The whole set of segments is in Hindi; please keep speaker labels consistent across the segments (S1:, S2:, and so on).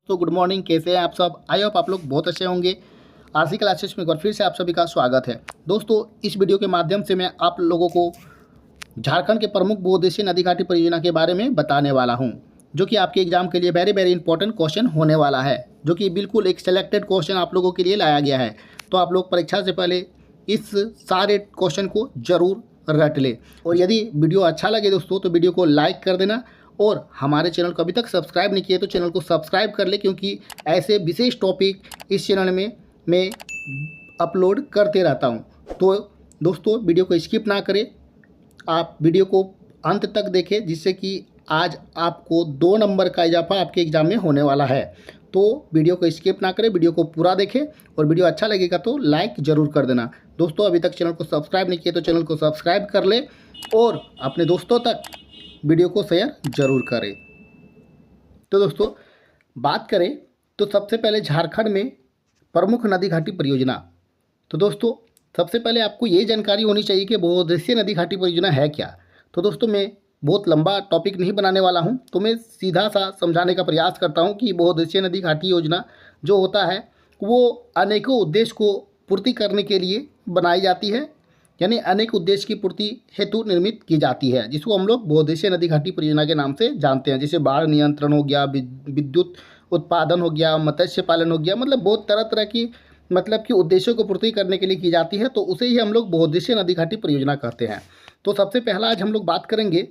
S1: तो गुड मॉर्निंग, कैसे हैं आप सब। आई होप आप लोग बहुत अच्छे होंगे। आरसी क्लासेस में एक बार फिर से आप सभी का स्वागत है। दोस्तों, इस वीडियो के माध्यम से मैं आप लोगों को झारखंड के प्रमुख बहुउद्देशीय नदी घाटी परियोजना के बारे में बताने वाला हूं, जो कि आपके एग्जाम के लिए वेरी वेरी इंपॉर्टेंट क्वेश्चन होने वाला है, जो कि बिल्कुल एक सेलेक्टेड क्वेश्चन आप लोगों के लिए लाया गया है। तो आप लोग परीक्षा से पहले इस सारे क्वेश्चन को जरूर रट ले। और यदि वीडियो अच्छा लगे दोस्तों तो वीडियो को लाइक कर देना, और हमारे चैनल को अभी तक सब्सक्राइब नहीं किए तो चैनल को सब्सक्राइब कर ले, क्योंकि ऐसे विशेष टॉपिक इस चैनल में मैं अपलोड करते रहता हूं। तो दोस्तों, वीडियो को स्किप ना करें, आप वीडियो को अंत तक देखें, जिससे कि आज आपको 2 नंबर का इजाफा आपके एग्ज़ाम में होने वाला है। तो वीडियो को स्किप ना करें, वीडियो को पूरा देखें, और वीडियो अच्छा लगेगा तो लाइक ज़रूर कर देना। दोस्तों, अभी तक चैनल को सब्सक्राइब नहीं किए तो चैनल को सब्सक्राइब कर ले, और अपने दोस्तों तक वीडियो को शेयर ज़रूर करें। तो दोस्तों, बात करें तो सबसे पहले झारखंड में प्रमुख नदी घाटी परियोजना। तो दोस्तों, सबसे पहले आपको ये जानकारी होनी चाहिए कि बहुउद्देशीय नदी घाटी परियोजना है क्या। तो दोस्तों, मैं बहुत लंबा टॉपिक नहीं बनाने वाला हूं, तो मैं सीधा सा समझाने का प्रयास करता हूं कि बहुउद्देशीय नदी घाटी योजना जो होता है वो अनेकों उद्देश्य को पूर्ति करने के लिए बनाई जाती है, यानी अनेक उद्देश्य की पूर्ति हेतु निर्मित की जाती है, जिसको हम लोग बहुउद्देशीय नदी घाटी परियोजना के नाम से जानते हैं। जैसे बाढ़ नियंत्रण हो गया, विद्युत उत्पादन हो गया, मत्स्य पालन हो गया, मतलब बहुत तरह तरह की मतलब कि उद्देश्यों को पूर्ति करने के लिए की जाती है, तो उसे ही हम लोग बहुउद्देशीय नदी घाटी परियोजना कहते हैं। तो सबसे पहला आज हम लोग बात करेंगे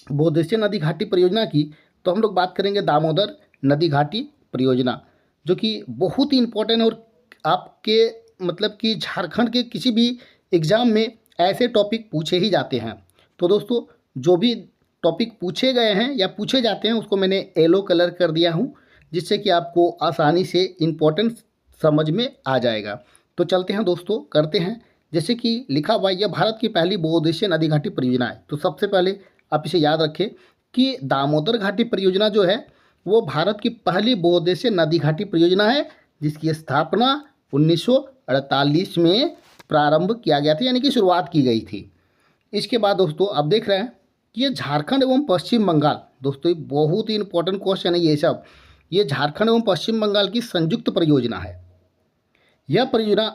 S1: बहुउद्देशीय नदी घाटी परियोजना की। तो हम लोग बात करेंगे दामोदर नदी घाटी परियोजना, जो कि बहुत ही इम्पोर्टेंट, और आपके मतलब कि झारखंड के किसी भी एग्ज़ाम में ऐसे टॉपिक पूछे ही जाते हैं। तो दोस्तों, जो भी टॉपिक पूछे गए हैं या पूछे जाते हैं उसको मैंने येलो कलर कर दिया हूँ, जिससे कि आपको आसानी से इम्पोर्टेंस समझ में आ जाएगा। तो चलते हैं दोस्तों, करते हैं। जैसे कि लिखा हुआ यह भारत की पहली बहुउद्देशीय नदी घाटी परियोजना है। तो सबसे पहले आप इसे याद रखें कि दामोदर घाटी परियोजना जो है वो भारत की पहली बहुउद्देशीय नदी घाटी परियोजना है, जिसकी स्थापना 1948 में प्रारंभ किया गया था, यानी कि शुरुआत की गई थी। इसके बाद दोस्तों, आप देख रहे हैं कि ये झारखंड एवं पश्चिम बंगाल, दोस्तों ये बहुत ही इंपॉर्टेंट क्वेश्चन है ये सब। ये झारखंड एवं पश्चिम बंगाल की संयुक्त परियोजना है। यह परियोजना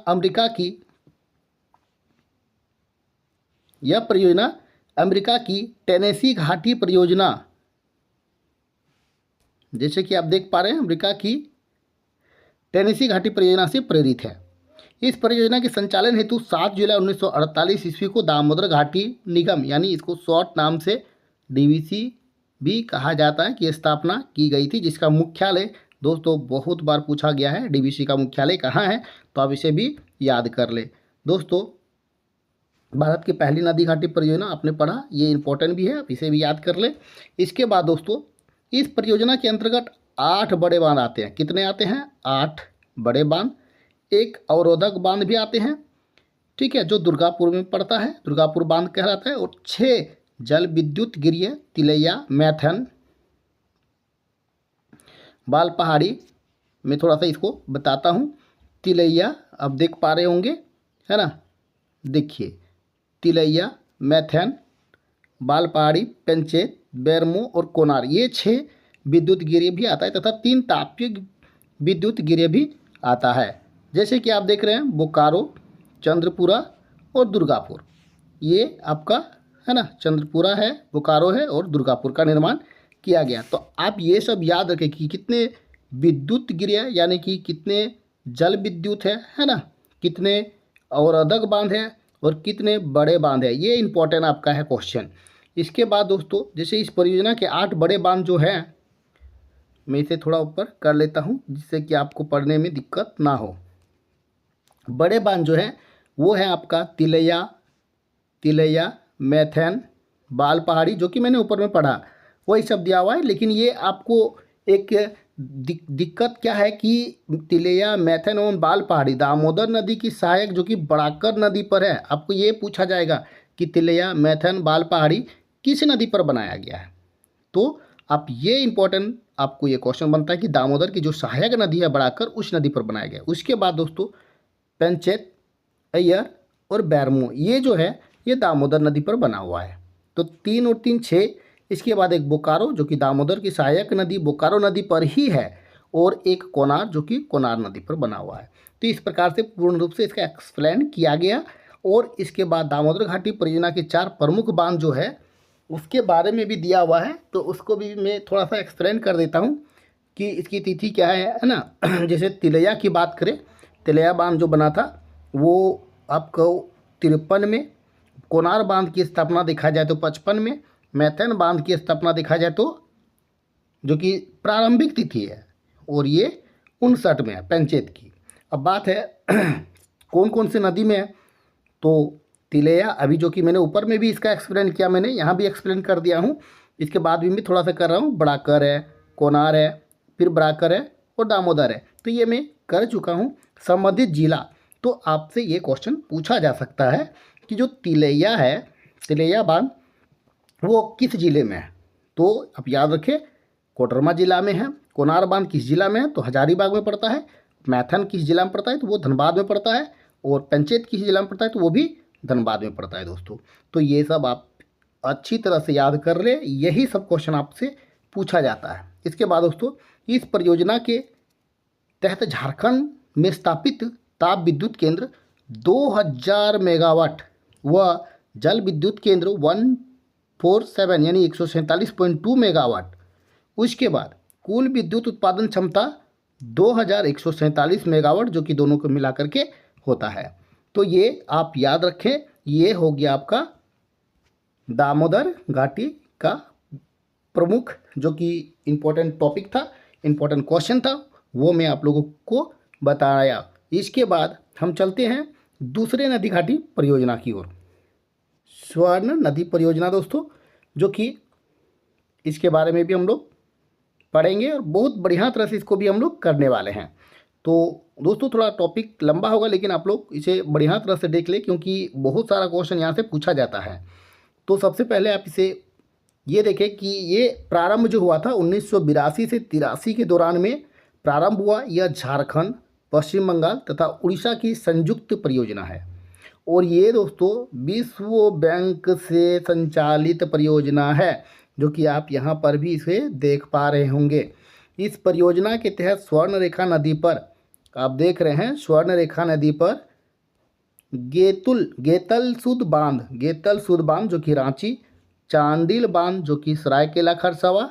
S1: अमेरिका की टेनेसी घाटी परियोजना, जैसे कि आप देख पा रहे हैं, अमेरिका की टेनेसी घाटी परियोजना से प्रेरित है। इस परियोजना के संचालन हेतु 7 जुलाई 1948 ईस्वी को दामोदर घाटी निगम, यानी इसको शॉर्ट नाम से डीवीसी भी कहा जाता है, की स्थापना की गई थी, जिसका मुख्यालय दोस्तों बहुत बार पूछा गया है, डीवीसी का मुख्यालय कहाँ है, तो आप इसे भी याद कर ले। दोस्तों, भारत की पहली नदी घाटी परियोजना आपने पढ़ा, ये इंपॉर्टेंट भी है, आप इसे भी याद कर ले। इसके बाद दोस्तों, इस परियोजना के अंतर्गत 8 बड़े बांध आते हैं। कितने आते हैं? 8 बड़े बांध, एक अवरोधक बांध भी आते हैं, ठीक है, जो दुर्गापुर में पड़ता है, दुर्गापुर बांध कहलाता है, और 6 जल विद्युत गिरिय, तिलैया, मैथन, बाल पहाड़ी। मैं थोड़ा सा इसको बताता हूँ। तिलैया आप देख पा रहे होंगे, है ना, देखिए, तिलैया, मैथन, बाल पहाड़ी, पंचेत, बेरमो और कोनार, ये 6 विद्युत गिरिय भी आता है, तथा 3 तापीय विद्युत गिरिय भी आता है। जैसे कि आप देख रहे हैं, बोकारो, चंद्रपुरा और दुर्गापुर, ये आपका है ना, चंद्रपुरा है, बोकारो है, और दुर्गापुर का निर्माण किया गया। तो आप ये सब याद रखें कि कितने विद्युत गिरिय, यानी कि कितने जल विद्युत है ना, कितने अवरोधक बांध है और कितने बड़े बांध है, ये इंपॉर्टेंट आपका है क्वेश्चन। इसके बाद दोस्तों, जैसे इस परियोजना के 8 बड़े बांध जो हैं, मैं इसे थोड़ा ऊपर कर लेता हूँ, जिससे कि आपको पढ़ने में दिक्कत ना हो। बड़े बांध जो है वो है आपका तिलैया, मैथन, बाल पहाड़ी, जो कि मैंने ऊपर में पढ़ा, वही सब दिया हुआ है। लेकिन ये आपको एक दिक्कत क्या है कि तिलैया, मैथन एवं बाल पहाड़ी दामोदर नदी की सहायक, जो कि बड़ाकर नदी पर है, आपको ये पूछा जाएगा कि तिलैया, मैथन, बाल पहाड़ी किस नदी पर बनाया गया है। तो आप ये इंपॉर्टेंट, आपको ये क्वेश्चन बनता है कि दामोदर की जो सहायक नदी है बड़ाकर, उस नदी पर बनाया गया। उसके बाद दोस्तों, पंचेत, अय्यर और बैरमो, ये जो है ये दामोदर नदी पर बना हुआ है। तो 3 और 3 6। इसके बाद एक बोकारो, जो कि दामोदर की सहायक नदी बोकारो नदी पर ही है, और एक कोनार जो कि कोनार नदी पर बना हुआ है। तो इस प्रकार से पूर्ण रूप से इसका एक्सप्लेन किया गया। और इसके बाद दामोदर घाटी परियोजना के 4 प्रमुख बांध जो है उसके बारे में भी दिया हुआ है, तो उसको भी मैं थोड़ा सा एक्सप्लेन कर देता हूँ कि इसकी तिथि क्या है ना। जैसे तिलैया की बात करें, तिलैया बांध जो बना था वो आपको 53 में, कोनार बांध की स्थापना देखा जाए तो 55 में, मैथन बांध की स्थापना देखा जाए तो जो कि प्रारंभिक तिथि है और ये 59 में है पंचायत की। अब बात है कौन कौन से नदी में है, तो तिलैया अभी जो कि मैंने ऊपर में भी इसका एक्सप्लेन किया, मैंने यहाँ भी एक्सप्लेन कर दिया हूँ। इसके बाद भी मैं थोड़ा सा कर रहा हूँ, बड़ाकर है, कोनार है, फिर बड़ाकर है और दामोदर है, तो ये मैं कर चुका हूँ। संबंधित जिला, तो आपसे ये क्वेश्चन पूछा जा सकता है कि जो तिलैया है, तिलैया बांध वो किस जिले में है, तो आप याद रखें कोडरमा जिला में है। कोनार बांध किस जिला में है, तो हजारीबाग में पड़ता है। मैथन किस जिला में पड़ता है, तो वो धनबाद में पड़ता है। और पंचायत किस जिला में पड़ता है, तो वो भी धनबाद में पड़ता है दोस्तों। तो ये सब आप अच्छी तरह से याद कर ले, यही सब क्वेश्चन आपसे पूछा जाता है। इसके बाद दोस्तों, इस परियोजना के तहत झारखंड में स्थापित ताप विद्युत केंद्र 2000 मेगावाट व जल विद्युत केंद्र 147 यानी 147.2 मेगावाट। उसके बाद कुल विद्युत उत्पादन क्षमता 2147 मेगावाट, जो कि दोनों को मिला करके होता है। तो ये आप याद रखें, ये हो गया आपका दामोदर घाटी का प्रमुख जो कि इम्पोर्टेंट टॉपिक था, इम्पोर्टेंट क्वेश्चन था, वो मैं आप लोगों को बताया। इसके बाद हम चलते हैं दूसरे नदी घाटी परियोजना की ओर, स्वर्ण नदी परियोजना दोस्तों, जो कि इसके बारे में भी हम लोग पढ़ेंगे और बहुत बढ़िया तरह से इसको भी हम लोग करने वाले हैं। तो दोस्तों थोड़ा टॉपिक लंबा होगा, लेकिन आप लोग इसे बढ़िया तरह से देख लें क्योंकि बहुत सारा क्वेश्चन यहाँ से पूछा जाता है। तो सबसे पहले आप इसे ये देखें कि ये प्रारंभ जो हुआ था 1982 से 83 के दौरान में प्रारंभ हुआ। यह झारखंड, पश्चिम बंगाल तथा उड़ीसा की संयुक्त परियोजना है और ये दोस्तों विश्व बैंक से संचालित परियोजना है, जो कि आप यहाँ पर भी इसे देख पा रहे होंगे। इस परियोजना के तहत स्वर्णरेखा नदी पर, आप देख रहे हैं स्वर्णरेखा नदी पर गेतल सुद बांध जो कि रांची, चांडिल बांध जो कि सरायकेला खरसावा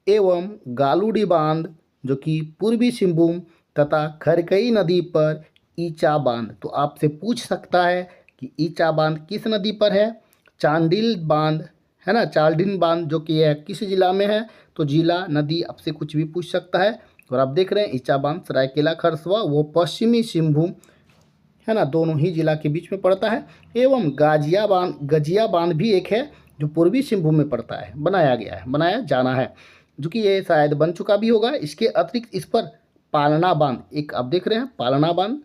S1: एवं गालूडी बांध जो कि पूर्वी सिंहभूम तथा खरकई नदी पर ईचा बांध। तो आपसे पूछ सकता है कि ईचा बांध किस नदी पर है, चांडिल बांध है ना, चांडिल बांध जो कि है किस जिला में है, तो जिला नदी आपसे कुछ भी पूछ सकता है। और आप देख रहे हैं ईचा बांध सरायकेला खरसवा वो पश्चिमी सिंहभूम है ना, दोनों ही जिला के बीच में पड़ता है। एवं गजिया बांध भी एक है जो पूर्वी सिंहभूम में पड़ता है, बनाया जाना है, जो कि ये शायद बन चुका भी होगा। इसके अतिरिक्त इस पर पालना बांध, एक आप देख रहे हैं पालना बांध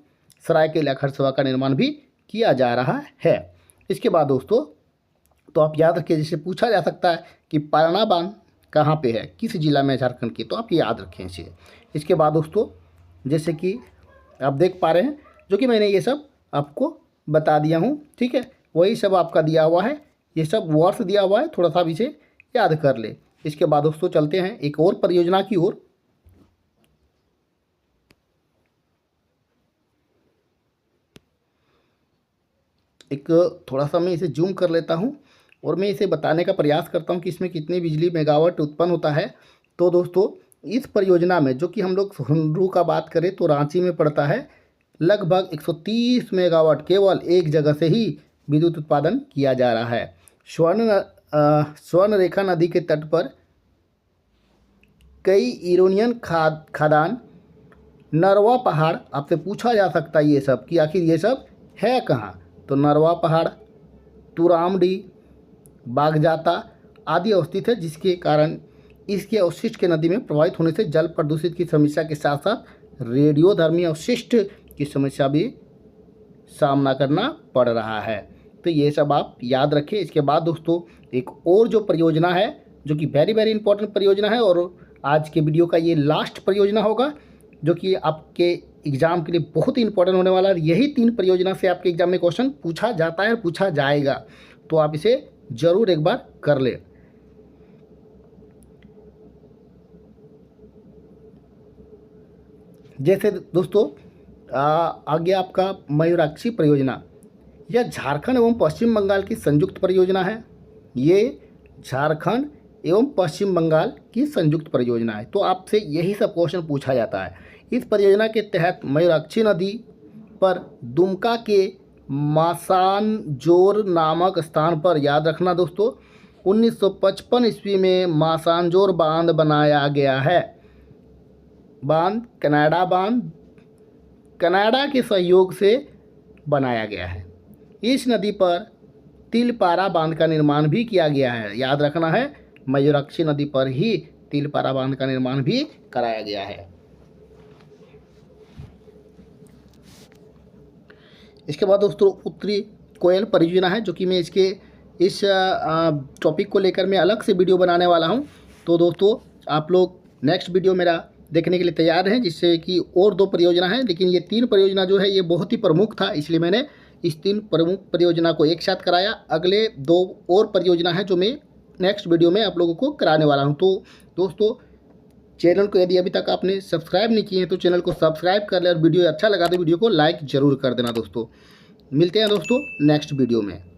S1: सरायकेला खरसवा का निर्माण भी किया जा रहा है। इसके बाद दोस्तों तो आप याद रखिए, जैसे पूछा जा सकता है कि पालना बांध कहाँ पे है, किस जिला में झारखंड की, तो आप याद रखें इसे। इसके बाद दोस्तों जैसे कि आप देख पा रहे हैं, जो कि मैंने ये सब आपको बता दिया हूँ, ठीक है, वही सब आपका दिया हुआ है, ये सब वर्ष दिया हुआ है, थोड़ा सा भी इसे याद कर ले। इसके बाद दोस्तों चलते हैं एक और परियोजना की ओर। एक थोड़ा सा मैं इसे जूम कर लेता हूँ और मैं इसे बताने का प्रयास करता हूँ कि इसमें कितनी बिजली मेगावाट उत्पन्न होता है। तो दोस्तों इस परियोजना में जो कि हम लोग हुंडरू का बात करें तो रांची में पड़ता है, लगभग 130 मेगावाट केवल एक जगह से ही विद्युत उत्पादन किया जा रहा है। स्वर्णरेखा नदी के तट पर कई यूरेनियम खदान, नरवा पहाड़, आपसे पूछा जा सकता है ये सब कि आखिर ये सब है कहाँ, तो नरवा पहाड़, तुरामडी, बागजाता आदि अवस्थित है, जिसके कारण इसके अवशिष्ट के नदी में प्रवाहित होने से जल प्रदूषित की समस्या के साथ साथ रेडियोधर्मी अवशिष्ट की समस्या भी सामना करना पड़ रहा है। तो ये सब आप याद रखें। इसके बाद दोस्तों एक और जो परियोजना है जो कि वेरी वेरी इंपॉर्टेंट परियोजना है और आज के वीडियो का ये लास्ट परियोजना होगा, जो कि आपके एग्ज़ाम के लिए बहुत ही इंपॉर्टेंट होने वाला है। यही 3 परियोजना से आपके एग्जाम में क्वेश्चन पूछा जाता है, पूछा जाएगा, तो आप इसे ज़रूर एक बार कर ले। जैसे दोस्तों आगे आपका मयूराक्षी परियोजना, यह झारखंड एवं पश्चिम बंगाल की संयुक्त परियोजना है। ये झारखंड एवं पश्चिम बंगाल की संयुक्त परियोजना है। तो आपसे यही सब क्वेश्चन पूछा जाता है। इस परियोजना के तहत मयूराक्षी नदी पर दुमका के मासानजोर नामक स्थान पर, याद रखना दोस्तों, 1955 ईस्वी में मासानजोर बांध बनाया गया है। बांध कनाडा के सहयोग से बनाया गया है। इस नदी पर तिलपारा बांध का निर्माण भी किया गया है। याद रखना है, मयूराक्षी नदी पर ही तिलपारा बांध का निर्माण भी कराया गया है। इसके बाद दोस्तों उत्तरी कोयल परियोजना है, जो कि मैं इस टॉपिक को लेकर मैं अलग से वीडियो बनाने वाला हूं। तो दोस्तों आप लोग नेक्स्ट वीडियो मेरा देखने के लिए तैयार हैं, जिससे कि और 2 परियोजना है, लेकिन ये 3 परियोजना जो है ये बहुत ही प्रमुख था, इसलिए मैंने इस 3 प्रमुख परियोजना को एक साथ कराया। अगले 2 और परियोजना है जो मैं नेक्स्ट वीडियो में आप लोगों को कराने वाला हूं। तो दोस्तों चैनल को यदि अभी तक आपने सब्सक्राइब नहीं किए हैं तो चैनल को सब्सक्राइब कर लें, और वीडियो अच्छा लगा तो वीडियो को लाइक ज़रूर कर देना दोस्तों। मिलते हैं दोस्तों नेक्स्ट वीडियो में।